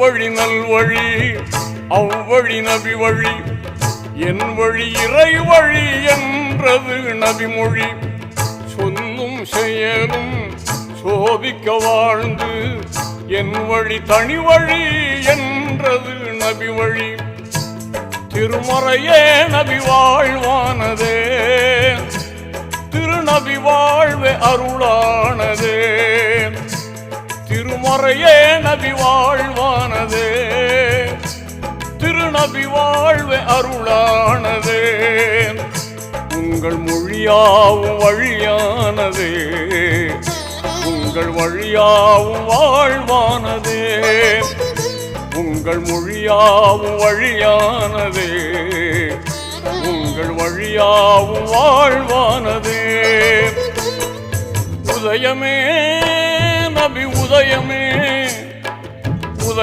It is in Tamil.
அவ்வழி நல்வழி அவ்வழி நபி வழி என் வழி இறை வழி என்றது நபிமொழி சொல்லும் செயலும் சோபிக்க வாழ்ந்து என் வழி தனி வழி என்றது நபி வழி திருமறையே நபி வாழ்வானதே திருநபி வாழ்வே அருளானதே திருமறையே நபி வாழ்வானதே திருநபி வாழ்வே அருளானதே உங்கள் மொழியாவும் வழியானதே உங்கள் வழியாவும் வாழ்வானதே உங்கள் மொழியாவும் வழியானதே உங்கள் வழியாவும் வாழ்வானதே உதயமே நபி உதயமே